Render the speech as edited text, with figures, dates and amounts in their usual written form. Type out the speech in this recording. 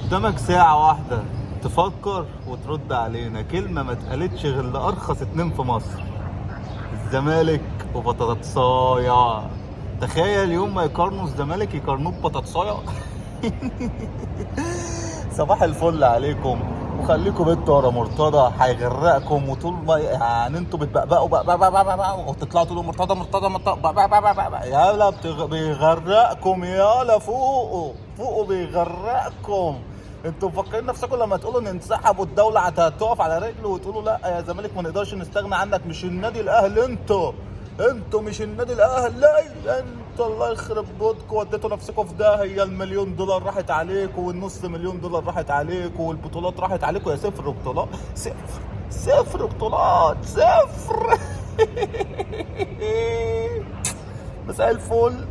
قدامك ساعة واحدة تفكر وترد علينا كلمة ما اتقالتش غير لأرخص اتنين في مصر: الزمالك وبطاطسايا. تخيل يوم ما يقارنوا الزمالك يقارنوه ببطاطسايا. صباح الفل عليكم، وخليكم بنتوا ورا مرتضى هيغرقكم، وطول ما يعني انتوا بتبقبقوا بقى وتطلعوا تقولوا مرتضى مرتضى مرتضى بقى يالا بيغرقكم، يالا فوقوا فوقوا بيغرقكم. انتوا مفكرين نفسكم لما تقولوا ننسحب والدوله هتقف على رجل وتقولوا لا يا زمالك ما نقدرش نستغنى عنك؟ مش النادي الاهلي انتوا مش النادي الاهلي. انتوا الله يخرب بيتكم وديتوا نفسكم في داهيه. المليون دولار راحت عليكم، والنص مليون دولار راحت عليكم، والبطولات راحت عليكم. يا صفر بطولات، صفر بطولات، صفر. مساء الفل.